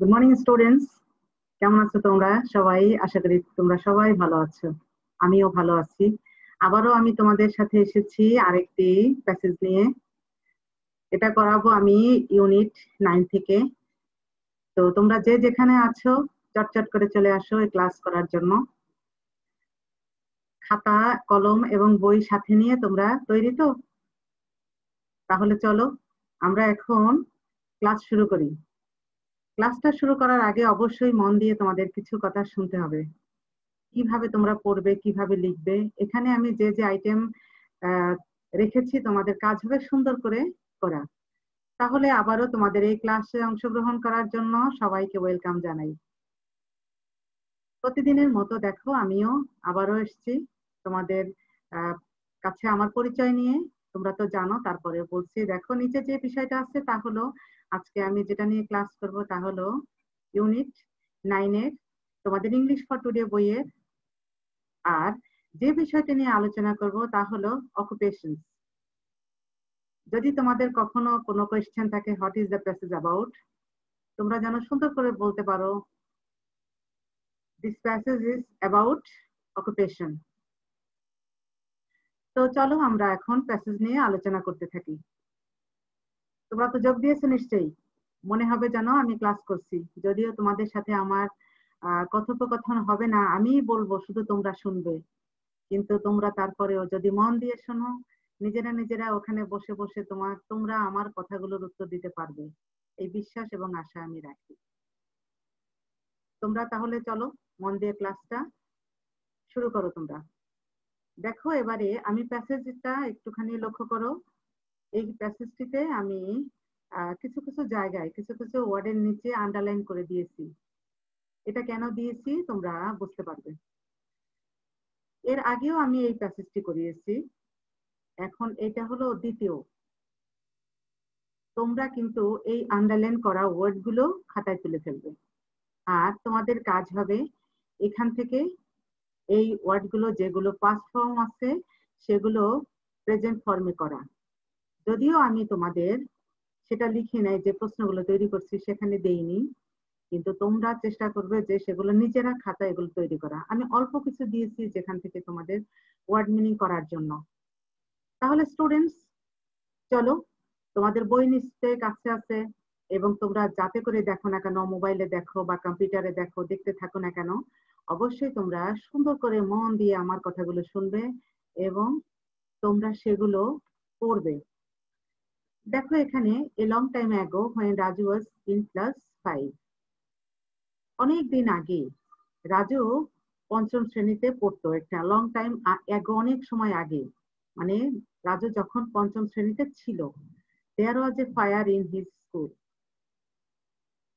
Good morning students, কেমন আছো তোমরা সবাই? আশা করি তোমরা সবাই ভালো আছো। আমিও ভালো আছি। আবারও আমি তোমাদের সাথে এসেছি আরেকটি প্যাসেজ নিয়ে। এটা করাবো আমি ইউনিট 9 থেকে। তো তোমরা যে যেখানে আছো চটচট করে চলে আসো এই ক্লাস করার জন্য। খাতা, কলম এবং বই সাথে নিয়ে তোমরা তৈরি তো? তাহলে চলো আমরা এখন ক্লাস শুরু করি। ক্লাসটা শুরু করার আগে অবশ্যই মন দিয়ে তোমাদের কিছু কথা শুনতে হবে। কিভাবে তোমরা পড়বে, কিভাবে লিখবে, এখানে আমি যে যে আইটেম রেখেছি তোমাদের কাজ হবে সুন্দর করে করা। তাহলে আবারও তোমাদের এই ক্লাসে অংশগ্রহণ করার জন্য সবাইকে ওয়েলকাম জানাই। প্রতিদিনের মতো দেখো আমিও আবারও এসেছি তোমাদের আহ, কাছে আমার পরিচয় নিয়ে। তোমরা তো জানো, তারপরে বলছি। দেখো নিচে যে বিষয়টা আছে তা হলো, আজকে আমি যেটা নিয়ে ক্লাস করব তা হলো ইউনিট 9-এর তোমাদের ইংলিশ ফর টুডে বইয়ের। আর যে বিষয়টা নিয়ে আলোচনা করব তা হলো অকুপেশন। যদি তোমাদের কখনো কোনো কোয়েশ্চেন থাকে, what is the passage about, তোমরা যেন সুন্দর করে বলতে পারো, this passage is about occupation. তো চলো আমরা এখন প্যাসেজ নিয়ে আলোচনা করতে থাকি। তোমরা তো যোগ দিয়েছো নিশ্চয়ই, মনে হবে যেন আমি ক্লাস করছি। যদিও তোমাদের সাথে আমার কথোপকথন হবে না, আমি বলবো, শুধু তোমরা শুনবে। কিন্তু তোমরা তারপরেও যদি মন দিয়ে শোনো, নিজেরা নিজেরা ওখানে বসে বসে তোমরা আমার কথাগুলোর উত্তর দিতে পারবে, এই বিশ্বাস এবং আশা আমি রাখি। তোমরা তাহলে চলো মন দিয়ে ক্লাসটা শুরু করো। তোমরা দেখো, এবারে আমি প্যাসেজটা একটুখানি লক্ষ্য করো। এই প্যাসেজটিতে আমি কিছু কিছু জায়গায় কিছু কিছু ওয়ার্ডের নিচে আন্ডারলাইন করে দিয়েছি। এটা কেন দিয়েছি তোমরা বুঝতে পারবে। এর আগেও আমি এই প্যাসেজটি করিয়েছি, এখন এটা হলো দ্বিতীয়। তোমরা কিন্তু এই আন্ডারলাইন করা ওয়ার্ড গুলো খাতায় তুলে ফেলবে। আর তোমাদের কাজ হবে এখান থেকে এই ওয়ার্ড গুলো, যেগুলো পাস্ট ফর্ম আছে সেগুলো প্রেজেন্ট ফর্মে করা। যদিও আমি তোমাদের সেটা লিখে নাই, যে প্রশ্নগুলো তৈরি করছি সেখানে দেইনি, কিন্তু তোমরা চেষ্টা করবে যে সেগুলো নিজেরা খাতায় এগুলো তৈরি করা। আমি অল্প কিছু দিয়েছি যেখান থেকে তোমাদের ওয়ার্ড মিনিং করার জন্য। তাহলে স্টুডেন্টস, চলো, তোমাদের বই নিশ্চয়ই কাছে আছে, এবং তোমরা যাতে করে দেখো না কেন, মোবাইলে দেখো বা কম্পিউটারে দেখো, দেখতে থাকো না কেন, অবশ্যই তোমরা সুন্দর করে মন দিয়ে আমার কথাগুলো শুনবে এবং তোমরা সেগুলো পড়বে। দেখো এখানে, a long time ago when Raju was in class 5, অনেক দিন আগে রাজু পঞ্চম শ্রেণীতে পড়তো। একটা লং টাইম অ্যাগো, অনেক সময় আগে, মানে রাজু যখন পঞ্চম শ্রেণীতে ছিল, there was a fire in his school,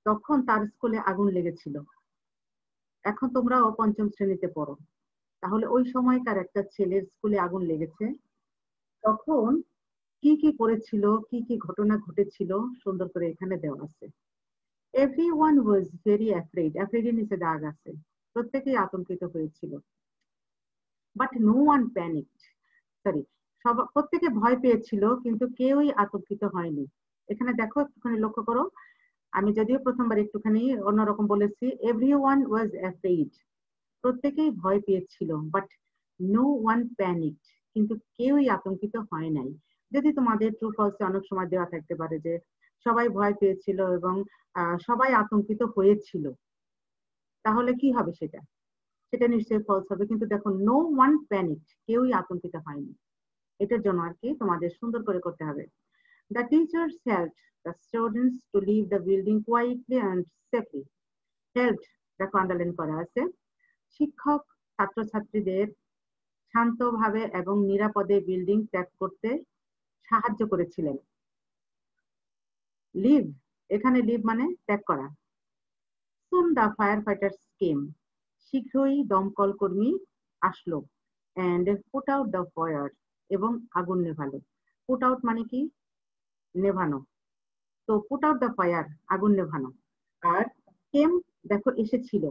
তখন তার স্কুলে আগুন লেগেছিল। এখন তোমরাও পঞ্চম শ্রেণীতে পড়ো, তাহলে ওই সময়কার একটা ছেলের স্কুলে আগুন লেগেছে। তখন কি কি করেছিল, কি কি ঘটনা ঘটেছিল, সুন্দর করে এখানে দেওয়া আছে। Everyone was very afraid, afraid এর নিচে দাগ আছে, প্রত্যেকেই আতঙ্কিত হয়েছিল। But no one panicked, sorry, প্রত্যেকে ভয় পেয়েছিল কিন্তু কেউই আতঙ্কিত হয়নি। এখানে দেখো, একটুখানি লক্ষ্য করো, আমি যদিও প্রথমবার একটুখানি অন্যরকম বলেছি, এভরিওয়ান ওয়াজ অ্যাফ্রেড, প্রত্যেকেই ভয় পেয়েছিল, বাট নো ওয়ান প্যানিকড, কিন্তু কেউই আতঙ্কিত হয় নাই। যদি তোমাদের ট্রু ফলসে অনেক সময় দেওয়া থাকতে পারে যে সবাই ভয় পেয়েছিল এবং সবাই আতঙ্কিত হয়েছিল, তাহলে কি হবে? সেটা সেটা নিশ্চয়ই ফলস হবে। কিন্তু দেখো, নো ওয়ান প্যানিকড, কেউই আতঙ্কিত হয়নি। এটার জন্য আর কি তোমাদের সুন্দর করে করতে হবে। The teachers helped the students to leave the building quietly and safely. Helped, দেখো আন্ডারলাইন করা আছে। শিক্ষক ছাত্রছাত্রীদের শান্তভাবে এবং নিরাপদে বিল্ডিং ত্যাগ করতে সাহায্য করেছিলেন। লিভ, এখানে লিভ মানে ত্যাগ করা। Soon the firefighters came, শীঘ্রই দমকল কর্মী আসলো, and put out the fire, এবং আগুন নেভালো। Put out মানে কি? নেভানো। তো put out the fire, আগুন নেভানো। আর came, দেখো এসেছিল।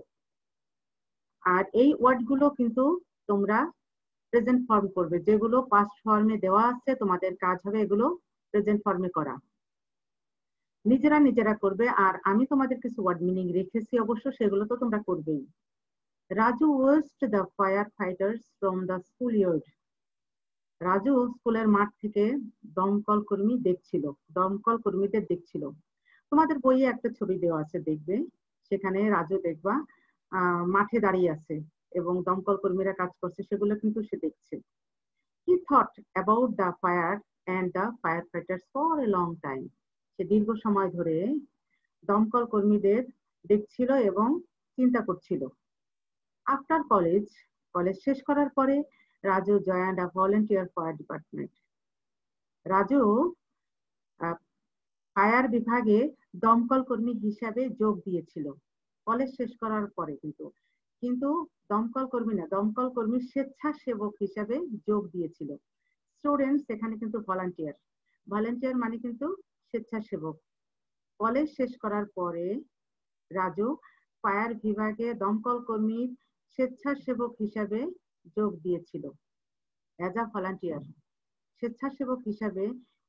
আর এই ওয়ার্ড গুলো কিন্তু তোমরা প্রেজেন্ট ফর্ম করবে, যেগুলো পাস্ট ফর্মে দেওয়া আছে তোমাদের কাজ হবে এগুলো প্রেজেন্ট ফর্মে করা। নিজেরা নিজেরা করবে, আর আমি তোমাদের কিছু ওয়ার্ড মিনিং রেখেছি অবশ্য, সেগুলো তো তোমরা করবেই। Raju watched the fire fighters from the school yard. Raju স্কুলের মাঠ থেকে দমকল কর্মী দেখছিল, দমকল কর্মীদের দেখছিল। তোমাদের বইয়ে একটা ছবি দেওয়া আছে, দেখবে সেখানে রাজু দেখবা মাঠে দাঁড়িয়ে আছে এবং দমকল কর্মীরা কাজ করছে, সেগুলো কিন্তু সে দেখছে। He thought about the fire and the firefighters for a long time. সে দীর্ঘ সময় ধরে দমকল কর্মীদের দেখছিল এবং চিন্তা করছিল। আফটার কলেজ, কলেজ শেষ করার পরে Raju joined a volunteer fire department. Raju fire বিভাগে দমকল কর্মী হিসাবে যোগ দিয়েছিল কলেজ শেষ করার পরে। কিন্তু কিন্তু দমকল কর্মী না, দমকল কর্মী স্বেচ্ছাসেবক হিসাবে যোগ দিয়েছিল। স্টুডেন্টস এখানে কিন্তু ভলান্টিয়ার, ভলান্টিয়ার মানে কিন্তু স্বেচ্ছাসেবক। কলেজ শেষ করার পরে রাজু ফায়ার বিভাগে দমকল কর্মীর স্বেচ্ছাসেবক হিসাবে যোগ দিয়েছিল। অ্যাজ আ ভলান্টিয়ার, স্বেচ্ছাসেবক হিসাবে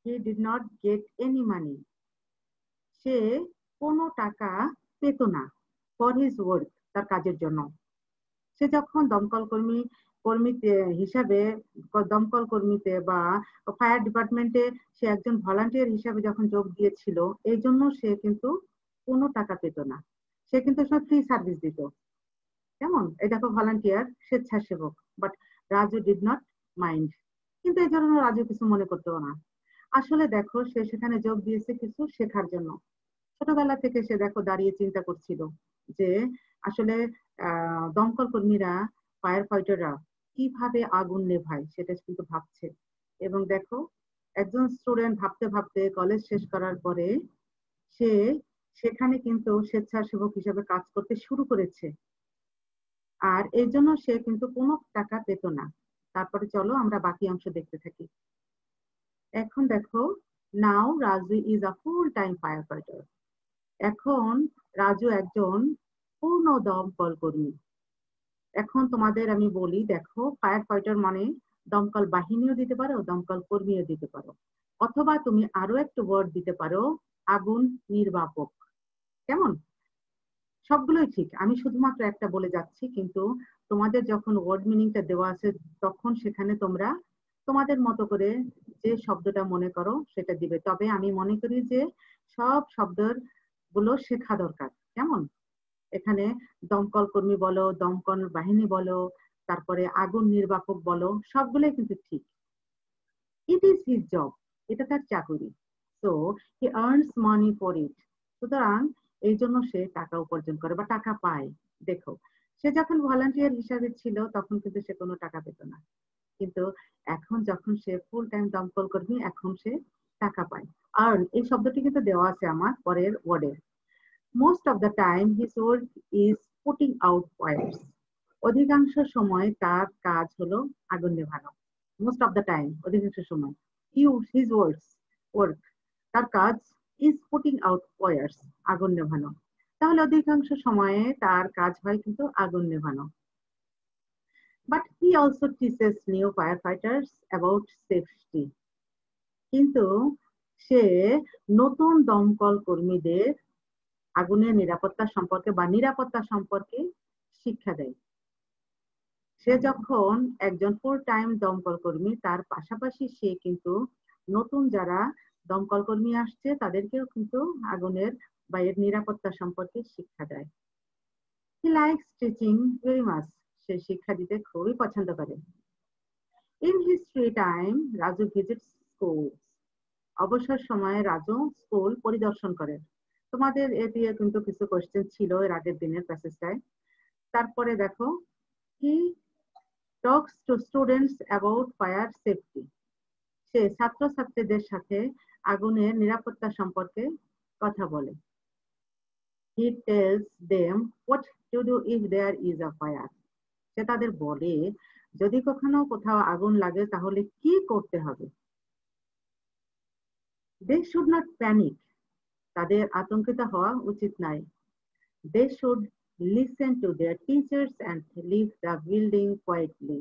he did not get any money. সে কোনো টাকা পেত না ফর হিজ ওয়ার্ক, তার কাজের জন্য। সে যখন দমকল কর্মীতে হিসাবে, দমকল কর্মীতে বা ফায়ার ডিপার্টমেন্টে সে একজন ভলান্টিয়ার হিসাবে যখন যোগ দিয়েছিল, এই জন্য সে কিন্তু কোনো টাকা পেত না। সে কিন্তু ফ্রি সার্ভিস দিত। কেমন, এই দেখো ভলান্টিয়ার, স্বেচ্ছাসেবক। But Raju did not mind, কিন্তু এই জন্য রাজু কিছু মনে করতো না। আসলে দেখো সে সেখানে যোগ দিয়েছে কিছু শেখার জন্য। ছোটবেলা থেকে সে দেখো দাঁড়িয়ে চিন্তা করছিল যে আসলে দমকল কর্মীরা, ফায়ার ফাইটাররা কিভাবে আগুন নেভায় সেটা কিন্তু ভাবছে। এবং দেখো একজন স্টুডেন্ট ভাবতে ভাবতে কলেজ শেষ করার পরে সে সেখানে কিন্তু স্বেচ্ছাসেবক হিসেবে কাজ করতে শুরু করেছে, আর এই জন্য সে কিন্তু কোনো টাকা পেত না। তারপরে চলো আমরা বাকি অংশ দেখতে থাকি। এখন দেখো, now Raju is a full time firefighter. এখন রাজু একজন পূর্ণ দমকল কর্মী। এখন তোমাদের আমি বলি, দেখো ফায়ার ফাইটার মানে দমকল বাহিনীও দিতে পারো, দমকল কর্মীও দিতে পারো, অথবা তুমি আরো একটা ওয়ার্ড দিতে পারো, আগুন নির্বাপক। কেমন, সবগুলোই ঠিক, আমি শুধুমাত্র একটা বলে যাচ্ছি, কিন্তু তোমাদের যখন ওয়ার্ড মিনিংটা দেওয়া আছে তখন সেখানে তোমরা তোমাদের মতো করে যে শব্দটা মনে করো সেটা দিবে। তবে আমি মনে করি যে সব শব্দের গুলো শেখা দরকার। কেমন, এখানে দমকল কর্মী বলো, দমকল বাহিনী বলো, তারপরে আগুন নির্বাপক বলো, সবগুলোই কিন্তু ঠিক। ইট ইজ হিজ জব, এটা তার চাকুরি। So he earns money for it, সুতরাং এই জন্য সে টাকা উপার্জন করে বা টাকা পায়। দেখো সে যখন ভলান্টিয়ার হিসাবে ছিল তখন কিন্তু সে কোনো টাকা পেত না, কিন্তু এখন যখন সে ফুল টাইম দমকল কর্মী এখন সে টাকা পায়। আর এই শব্দটি কিন্তু দেওয়া আছে আমার পরের ওয়ার্ডে। Most of the time his work is putting out fires. অধিকাংশ সময় তার কাজ হলো আগুন নেভানো। মোস্ট অফ দ্য টাইম, অধিকাংশ সময়। হিজ ওয়ার্ক, তার কাজ, ইজ পুটিং আউট ফায়ার্স, আগুন নেভানো। তাহলে অধিকাংশ সময়ে তার কাজ হয় কিন্তু আগুন নেভানো। But he also teaches new firefighters about safety. কিন্তু সে নতুন দমকল কর্মীদের আগুনের নিরাপত্তা সম্পর্কে বা নিরাপত্তা সম্পর্কে শিক্ষা দেয়। সে যখন একজন ফুল টাইম দমকল কর্মী, তার পাশাপাশি সে কিন্তু নতুন যারা দমকল কর্মী আসছে তাদেরকেও কিন্তু আগুনের বা এর নিরাপত্তা সম্পর্কে শিক্ষা দেয়। He likes teaching very much, সে শিক্ষা দিতে খুবই পছন্দ করে। In his free time Raju visits school. অবসর সময়ে রাজু স্কুল পরিদর্শন করেন। তোমাদের এ দিয়ে কিন্তু কিছু কোয়েশ্চেন ছিল এর আগের দিনের প্যাসেজটায়। তারপরে দেখো, he talks to students about fire safety. সে ছাত্রছাত্রীদের সাথে আগুনের নিরাপত্তা সম্পর্কে কথা বলে। He tells them what to do if there is a fire. সে তাদের বলে যদি কখনো কোথাও আগুন লাগে তাহলে কি করতে হবে। দে শুড নট প্যানিক, তাদের আতঙ্কিত হওয়া উচিত নয়। They should listen to their teachers and leave the building quietly.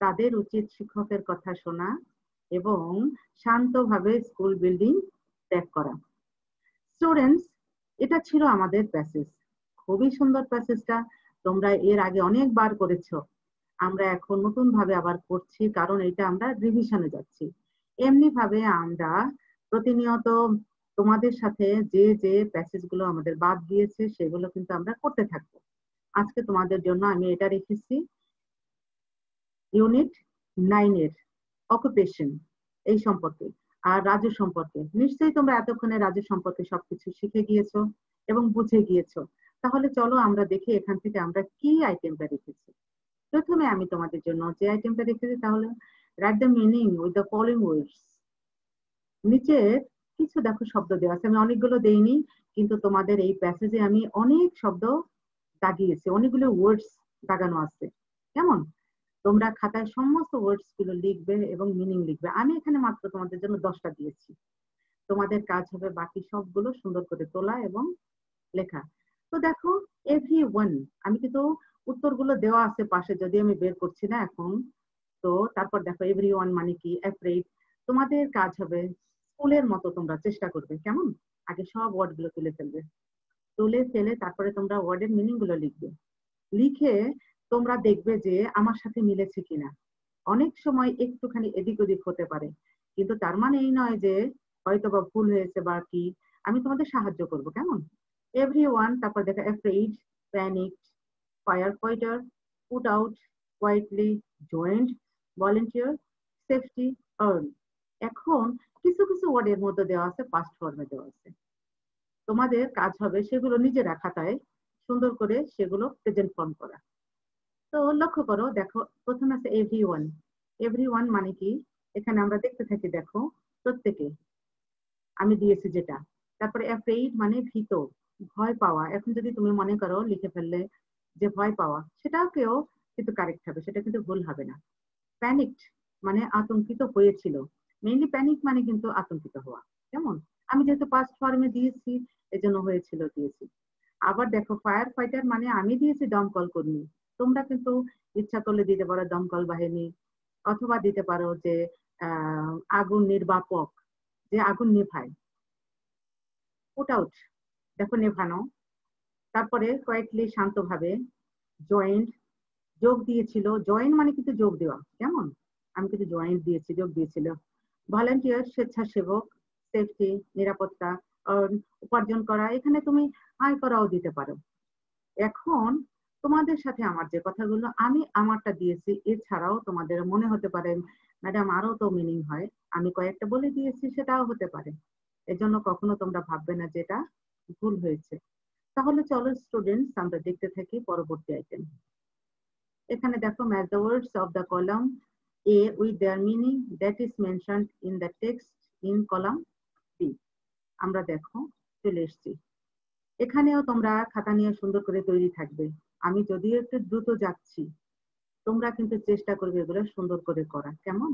তাদের উচিত শিক্ষকের কথা শোনা এবং শান্তভাবে স্কুল বিল্ডিং ত্যাগ করা। স্টুডেন্টস, এটা ছিল আমাদের প্যাসেজ। খুবই সুন্দর প্যাসেজটা, তোমরা এর আগে অনেকবার করেছো। আমরা এখন নতুন ভাবে আবার করছি, কারণ এটা আমরা রিভিশনে যাচ্ছি। এমনি ভাবে আমরা প্রতিনিয়ত তোমাদের সাথে যে যে প্যাসেজ গুলো আমাদের বাদ দিয়েছে সেগুলো কিন্তু আমরা করতে থাকবো। আজকে তোমাদের জন্য আমি এটা রেখেছি ইউনিট 9 এর অকুপেশন এই সম্পর্কে আর রাজু সম্পর্কে। নিশ্চয়ই তোমরা এতক্ষণে রাজু সম্পর্কে সবকিছু শিখে গিয়েছো এবং বুঝে গিয়েছো। তাহলে চলো আমরা দেখি এখান থেকে আমরা কি আইটেমটা রেখেছি। প্রথমে আমি তোমাদের জন্য যে আইটেমটা রেখেছি তাহলে write the meaning with the following ওয়ার্ডস। নিচে কিছু দেখো শব্দ দেওয়া আছে, আমি অনেকগুলো দেইনি, কিন্তু তোমাদের এই প্যাসেজে আমি অনেক শব্দ দাগিয়েছি, অনেকগুলো ওয়ার্ডস দাগানো আছে। কেমন? তোমরা খাতায় সমস্ত ওয়ার্ডস গুলো লিখবে এবং মিনিং লিখবে। আমি এখানে মাত্র তোমাদের জন্য 10টা দিয়েছি। তোমাদের কাজ হবে বাকি সবগুলো সুন্দর করে তোলা এবং লেখা। তো দেখো এভরিওয়ান, আমি কিন্তু উত্তরগুলো দেওয়া আছে পাশে, যদি আমি বের করছি না এখন। তো তারপর দেখো এভরিওয়ান মানে কি, অ্যাফ্রেড। তোমাদের কাজ হবে স্কুলের মতো তোমরা চেষ্টা করবে, কেমন? আগে সব ওয়ার্ড গুলো তুলে ফেলবে, তুলে ফেলে তারপরে তোমরা ওয়ার্ডের মিনিং গুলো লিখবে। লিখে তোমরা দেখবে যে আমার সাথে মিলেছে কিনা। অনেক সময় একটুখানি এদিক ওদিক হতে পারে, কিন্তু তার মানে এই নয় যে হয়তো বা ভুল হয়েছে বা কি। আমি তোমাদের সাহায্য করব, কেমন? এভরিওয়ান, তারপর দেখো afraid, panicked, fire fighter, put out, quietly, joint, volunteer, safety, earn. এখন কিছু কিছু ওয়ার্ডের মধ্যে দেওয়া আছে পাস্ট ফর্মে দেওয়া আছে। তোমাদের কাজ হবে সেগুলো নিজেরা খাতায় সুন্দর করে সেগুলো প্রেজেন্ট ফর্ম করা। তো লক্ষ্য করো, দেখো প্রথমে আছে এভরিওয়ান। এভরিওয়ান মানে কি, এখানে আমরা দেখতে থাকি, দেখো প্রত্যেকে আমি দিয়েছি যেটা। তারপরে অ্যাফ্রেইড মানে ভীত, ভয় পাওয়া। এখন যদি তুমি মনে করো লিখে ফেললে যে ভয় পাওয়া, সেটাও কেউ কিন্তু কারেক্ট হবে, সেটা কিন্তু ভুল হবে না। প্যানিকড মানে আতঙ্কিত হয়েছিল। মেইনলি প্যানিক মানে কিন্তু আতঙ্কিত হওয়া, কেমন? আমি যেহেতু পাস্ট ফর্মে দিয়েছি এজন্য হয়েছিল দিয়েছি। আবার দেখো ফায়ার ফাইটার মানে আমি দিয়েছি দমকল কর্মী। তোমরা কিন্তু ইচ্ছা করলে দিতে পারো দমকল বাহিনী, অথবা দিতে পারো যে আগুন নির্বাপক, যে আগুন নেভায়। পুট আউট দেখো নেভানো। তারপরে কোয়েটলি শান্তভাবে। জয়েন্ট যোগ দিয়েছিল, জয়েন মানে কিন্তু যোগ দেওয়া, কেমন? আমি কিন্তু জয়েন্ট দিয়েছি, যোগ দিয়েছিল। ভলান্টিয়ার স্বেচ্ছাসেবক। সেফটি নিরাপত্তা। earn, উপার্জন করা, এখানে তুমি আয় করাও দিতে পারো। এখন তোমাদের সাথে আমার যে কথাগুলো আমি আমারটা দিয়েছি, এছাড়াও তোমাদের মনে হতে পারে ম্যাডাম আরো তো মিনিং হয়, আমি কয়েকটা বলে দিয়েছি, সেটাও হতে পারে। এজন্য কখনো তোমরা ভাববে না যে এটা ভুল হয়েছে। তাহলে চলো স্টুডেন্টস আমরা দেখতে থাকি পরবর্তী আইটেম। এখানে দেখো match the words of the column A with their meaning that is mentioned in the text in column B. আমরা দেখো চলে এসছি। এখানেও তোমরা খাতা নিয়ে সুন্দর করে তৈরি থাকবে। আমি যদিও একটু দ্রুত যাচ্ছি, তোমরা কিন্তু চেষ্টা করবে এগুলো সুন্দর করে করা, কেমন?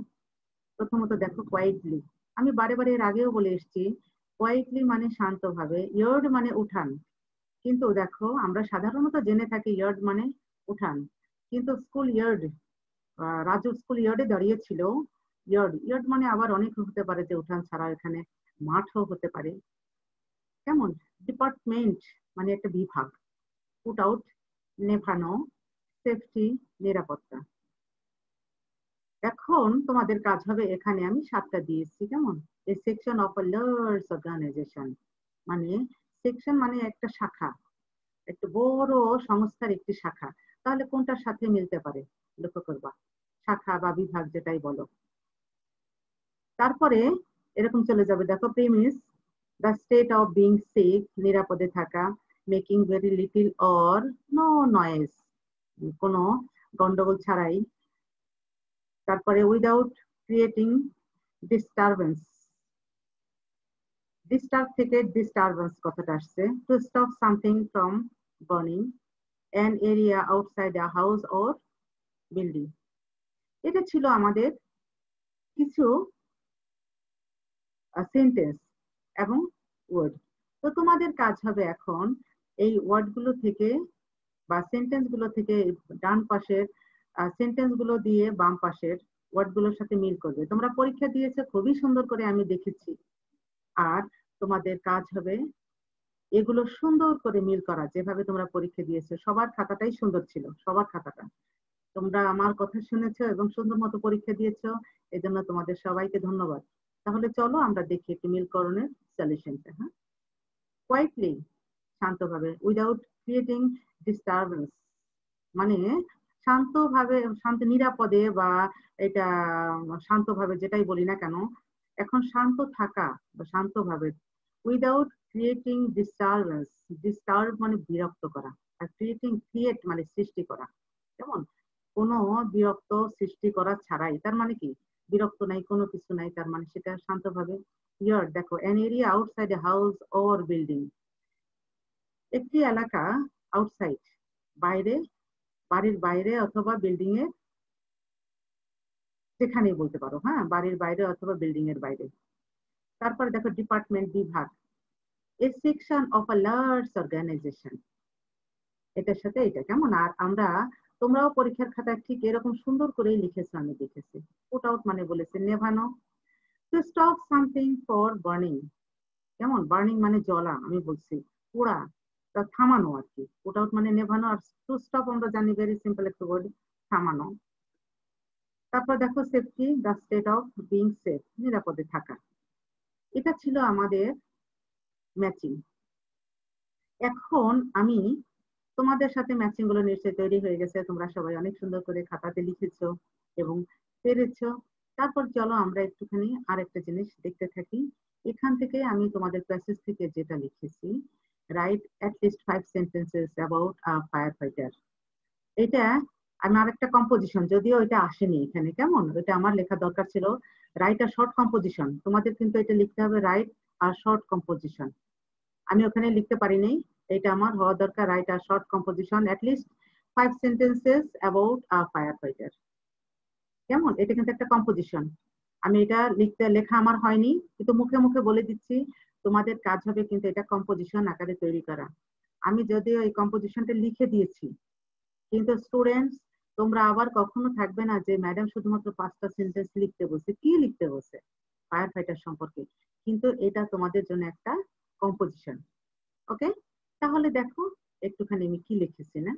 প্রথমত দেখো কোয়াইটলি। আমি বারে বারে এর আগেও বলে এসেছি, কোয়াইটলি মানে শান্তভাবে, ইয়ার্ড মানে উঠান। কিন্তু দেখো আমরা সাধারণত জেনে থাকি ইয়ার্ড মানে উঠান, কিন্তু স্কুল ইয়ার্ড, রাজু স্কুল ইয়ার্ডে দাঁড়িয়েছিল। ইয়ার্ড ইয়ার্ড মানে আবার অনেক হতে পারে, যে উঠান ছাড়া এখানে মাঠও হতে পারে, কেমন? ডিপার্টমেন্ট মানে একটা বিভাগ। পুট আউট নেভানো, সেফটি নিরাপত্তা। এখন তোমাদের কাজ হবে, এখানে আমি 7টা দিয়েছি, কেমন? A section of a large organisation মানে, সেকশন মানে একটা শাখা, একটা বড় সংস্থার একটি শাখা। তাহলে কোনটার সাথে মিলতে পারে লক্ষ্য করবা, শাখা বা বিভাগ যেটাই বলো। তারপরে এরকম চলে যাবে, দেখো premise the state of being safe, নিরাপদে থাকা। Making very little or no noise, কোনো গন্ডগোল ছাড়াই। তারপরে উইদাউট ক্রিয়েটিং ডিস্টারবেন্স, ডিস্টার্ব থেকে ডিস্টারবেন্স কথাটা আসছে। To stop something from burning an area outside a house or building. এটা ছিল আমাদের কিছু সেন্টেন্স এবং ওয়ার্ড। তো তোমাদের কাজ হবে এখন এই ওয়ার্ড গুলো থেকে বা সেন্টেন্স গুলো থেকে ডান পাশের সেন্টেন্স গুলো দিয়ে বাম পাশের ওয়ার্ড গুলোর সাথে মিল করবে। তোমরা পরীক্ষা দিয়েছো খুবই সুন্দর করে আমি দেখেছি। আর তোমাদের কাজ হবে এগুলো সুন্দর করে মিল করা, যেভাবে তোমরা পরীক্ষা দিয়েছো সবার খাতাটাই সুন্দর ছিল, সবার খাতাটা। তোমরা আমার কথা শুনেছো এবং সুন্দর মতো পরীক্ষা দিয়েছো, এজন্য তোমাদের সবাইকে ধন্যবাদ। তাহলে চলো আমরা দেখি একটি মিলকরণের সলিউশনটা। হ্যাঁ, কোয়াইটলি, শান্তভাবে, উইদাউট ক্রিয়েটিং ডিস্টারবেন্স, মানে শান্তভাবে, শান্ত নিরাপদে বা এটা শান্তভাবে যেটাই বলি না কেন, এখন শান্ত থাকা বা শান্তভাবে, উইদাউট ক্রিয়েটিং ডিস্টারবেন্স, ডিস্টার্ব মানে বিরক্ত করা, আর ক্রিয়েট মানে সৃষ্টি করা, কেমন কোনো বিরক্ত সৃষ্টি করা ছাড়াই, তার মানে কি বিরক্ত নাই, কোনো কিছু নাই, তার মানে সেটা শান্তভাবে। ইয়ার দেখো, an area outside a house or building, একটি এলাকা, আউটসাইড বাইরে, বাড়ির বাইরে অথবা বিল্ডিং এর, যেখানেই বলতে পারো, হ্যাঁ, বাড়ির বাইরে অথবা বিল্ডিং এর বাইরে। তারপরে দেখো ডিপার্টমেন্ট, বিভাগ, a section of a large organisation, এটার সাথে এটা কেমন। আর আমরা, তোমরাও পরীক্ষার খাতায় ঠিক এরকম সুন্দর করেই লিখেছো, আমি দেখেছি। পুট আউট মানে বলেছে নেভানো, to stop something for burning, কেমন, বার্নিং মানে জ্বলা, আমি বলছি পোড়া, তা থামানো আর কি। পুট আউট মানে নেভানো, আর টু স্টপ আমরা জানি ভেরি সিম্পল একটা ওয়ার্ড, থামানো। তারপর দেখো safety, the state of being safe, নিরাপদে থাকা। এটা ছিল আমাদের ম্যাচিং। এখন আমি তোমাদের সাথে ম্যাচিং গুলো নিশ্চয়ই তৈরি হয়ে গেছে, তোমরা সবাই অনেক সুন্দর করে খাতাতে লিখেছো এবং পেরেছো। তারপর চলো আমরা একটুখানি আরেকটা জিনিস দেখতে থাকি। এখান থেকে আমি তোমাদের প্যাসেজ থেকে যেটা লিখেছি, right at least 5 sentences about a fire fighter, এটা আমি আরেকটা কম্পোজিশন, যদিও এটা আসেনি এখানে, কেমন, এটা আমার লেখা দরকার ছিল রাইট আর শর্ট কম্পোজিশন, তোমাদের কিন্তু এটা লিখতে হবে রাইট আর শর্ট কম্পোজিশন। আমি ওখানে লিখতে পারিনি, এটা আমার হওয়া দরকার write a short composition, list 5 sentences about a firefighter, কেমন, এটা কিন্তু একটা কম্পোজিশন। আমি এটা লেখা আমার হয়নি, কিন্তু মুখে মুখে বলে দিচ্ছি, তোমাদের কাজ হবে কিন্তু এটা কম্পোজিশন আকারে তৈরি করা। আমি যদিও এই কম্পোজিশনটা লিখে দিয়েছি, কিন্তু স্টুডেন্টস, তোমরা আবার কখনো থাকবে না যে ম্যাডাম শুধুমাত্র 5টা সেন্টেন্স লিখতে বলছে, কি লিখতে বলছে ফায়ার ফাইটার সম্পর্কে, কিন্তু এটা তোমাদের জন্য একটা কম্পোজিশন। ওকে, তাহলে দেখো একটুখানি আমি কি লিখেছি না।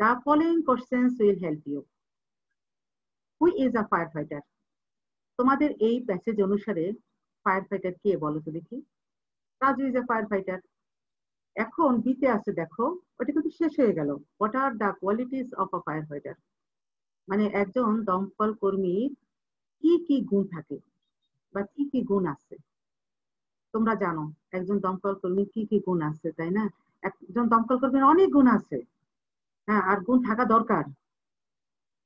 The following questions will help you. Who is a firefighter? তোমাদের এই প্যাসেজ অনুসারে ফায়ার ফাইটার কে বলো তো দেখি। Raju is a firefighter. এখন বিতে আছে দেখো, ওটা কিন্তু শেষ হয়ে গেল। What are the qualities of a firefighter? মানে একজন দমকল কর্মীর কি কি গুণ থাকে বা কি কি গুণ আছে, তোমরা জানো একজন দমকল কর্মীর কি কি গুণ আছে, তাই না? একজন দমকল কর্মীর অনেক গুণ আছে, হ্যাঁ, আর গুণ থাকা দরকার।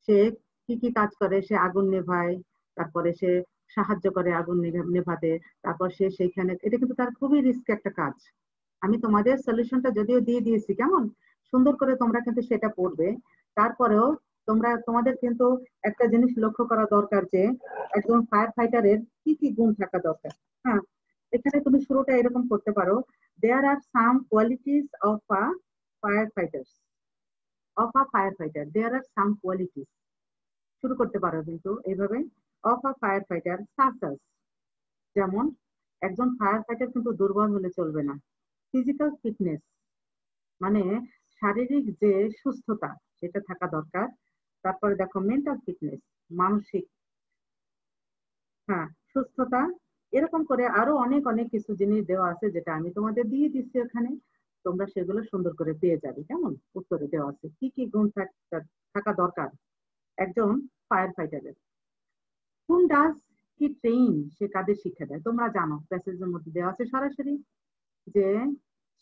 সে কি কি কাজ করে, সে আগুন নেভায়, তারপরে সে সাহায্য করে আগুন নেভাতে, তারপর সে সেইখানে, এটা কিন্তু তার খুবই রিস্ক একটা কাজ। আমি তোমাদের সলিউশনটা যদিও দিয়ে দিয়েছি, কেমন সুন্দর করে তোমরা কিন্তু সেটা পড়বে। তারপরেও তোমাদের কিন্তু একটা জিনিস লক্ষ্য করা দরকার যে একজন ফায়ার ফাইটারের কি কি গুণ থাকা দরকার। হ্যাঁ, এখানে তুমি শুরুটা এরকম করতে পারো, there are some qualities of a firefighter, there are some qualities, শুরু করতে পারো কিন্তু এইভাবে, of a firefighter such as, যেমন একজন ফায়ার ফাইটার কিন্তু দুর্বল হলে চলবে না। ফিজিক্যাল ফিটনেস মানে শারীরিক যে সুস্থতা, সেটা থাকা দরকার। তারপরে দেখো মেন্টাল ফিটনেস, মানসিক, হ্যাঁ, সুস্থতা। এরকম করে আরো অনেক অনেক কিছু জিনিস দেওয়া আছে, যেটা আমি তোমাদের দিয়ে দিচ্ছি ওখানে, তোমরা সেগুলো সুন্দর করে পেয়ে যাবে। কেমন উত্তরে দেওয়া আছে কি কি গুণ থাকা দরকার একজন ফায়ার ফাইটারের। কোন ডাজ কি ট্রেইন, সে কাদের শিক্ষা দেয়, তোমরা জানো প্যাসেজের মধ্যে দেওয়া আছে সরাসরি যে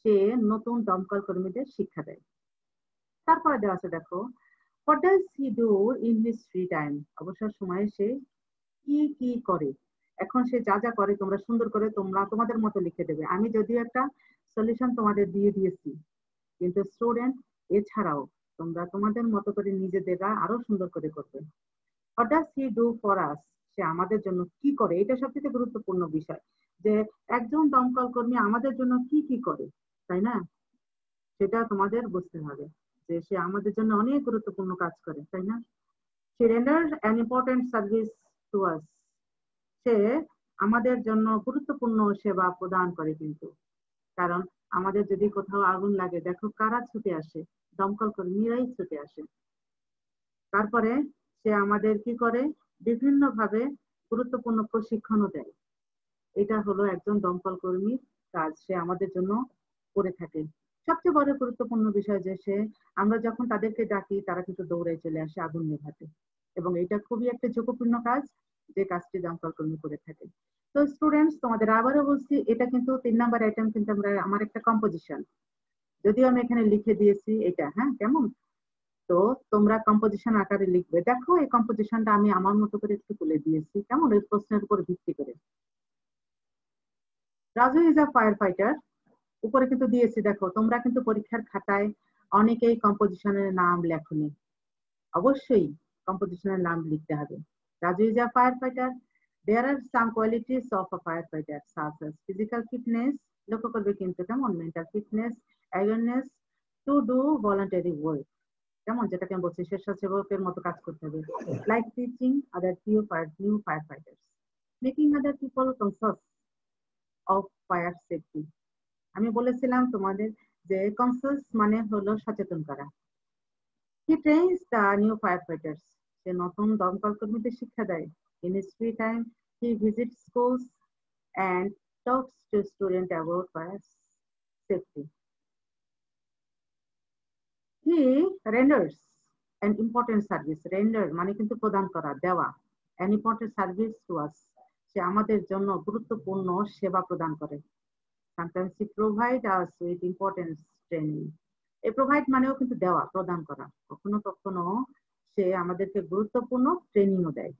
সে নতুন দমকল কর্মীদের শিক্ষা দেয়। তারপরে দেওয়া আছে দেখো, what does he do in his free time, অবসর সময়ে সে কি কি করে। এখন সে যা যা করে তোমরা সুন্দর করে তোমাদের মতো লিখে দেবে। আমি যদিও একটা সলিউশন তোমাদের দিয়ে দিয়েছি, কিন্তু স্টুডেন্ট এছাড়াও তোমরা তোমাদের মতো করে নিজেদেররা আরো সুন্দর করে করবে। What does he do for us, সে আমাদের জন্য কি করে, এটা সবচেয়ে গুরুত্বপূর্ণ বিষয়, যে একজন দমকল কর্মী আমাদের জন্য কি কি করে, তাই না? সেটা তোমাদের বুঝতে হবে যে সে আমাদের জন্য অনেক গুরুত্বপূর্ণ কাজ করে, তাই না? সে renders an important service to us, সে আমাদের জন্য গুরুত্বপূর্ণ সেবা প্রদান করে কিন্তু। কারণ আমাদের যদি কোথাও আগুন লাগে, দেখো কারা ছুটে আসে, দমকল কর্মীরাই ছুটে আসে। তারপরে সে আমাদের কি করে, বিভিন্ন ভাবে গুরুত্বপূর্ণ প্রশিক্ষণও দেয়। এটা হলো একজন দমকল কর্মীর কাজ, সে আমাদের জন্য করে থাকে। সবচেয়ে বড় গুরুত্বপূর্ণ বিষয় যে আমরা যখন তাদেরকে ডাকি তারা কিন্তু দৌড়ে চলে আসে আগুন নেভাতে, এবং এটা খুবই একটা ঝুঁকিপূর্ণ কাজ, যে কাজটি দমকল কর্মী করে থাকে। তো স্টুডেন্টস, তোমাদের আবারও বলছি, এটা কিন্তু 3 নাম্বার আইটেম, কিন্তু আমার একটা কম্পোজিশন, যদিও আমি এখানে লিখে দিয়েছি এটা, হ্যাঁ কেমন। তো তোমরা কম্পোজিশন আকারে লিখবে। দেখো এই কম্পোজিশনটা আমি আমার মতো করে একটু তুলে দিয়েছি, কেমন, এই প্রশ্নের উপর ভিত্তি করে। Raju is a fire fighter, উপরে কিন্তু দিয়েছি, দেখো তোমরা কিন্তু পরীক্ষার খাতায় অনেকেই কম্পোজিশনের নাম লেখনি, অবশ্যই কম্পোজিশনের নাম লিখতে হবে। Raju is a firefighter, there are some qualities of a firefighter such as physical fitness, লক্ষ্য করবে কিন্তু কেমন, mental fitness, awareness to do voluntary work, কেমন, যেটাকে আমি বলছি স্বেচ্ছাসেবকের মতো কাজ করতে হবে, like teaching other new firefighters, making other people conscious of fire safety. আমি বলেছিলাম তোমাদের যে কনসাস মানে হলো সচেতন করা। He trains the new firefighters, সে নতুন দমকল কর্মীদের শিক্ষা দেয়। In his free time he visit schools and talks to students about fire safety. He renders an important service. Render মানে কিন্তু প্রদান করা, দেওয়া, an important service to us, সে আমাদের জন্য গুরুত্বপূর্ণ সেবা প্রদান করে। Sometimes he provide us with important training. এই প্রোভাইড মানেও কিন্তু দেওয়া, প্রদান করা, কখনো কখনো সে আমাদেরকে গুরুত্বপূর্ণ ট্রেনিংও দেয়।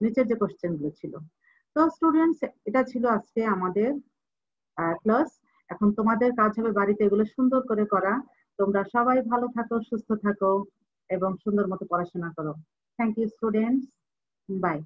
নিচের যে কোশ্চেন গুলো ছিল। তো স্টুডেন্টস, এটা ছিল আজকে আমাদের ক্লাস। এখন তোমাদের কাজ হবে বাড়িতে এগুলো সুন্দর করে করা। তোমরা সবাই ভালো থাকো, সুস্থ থাকো এবং সুন্দর মতো পড়াশোনা করো। Thank you students, by.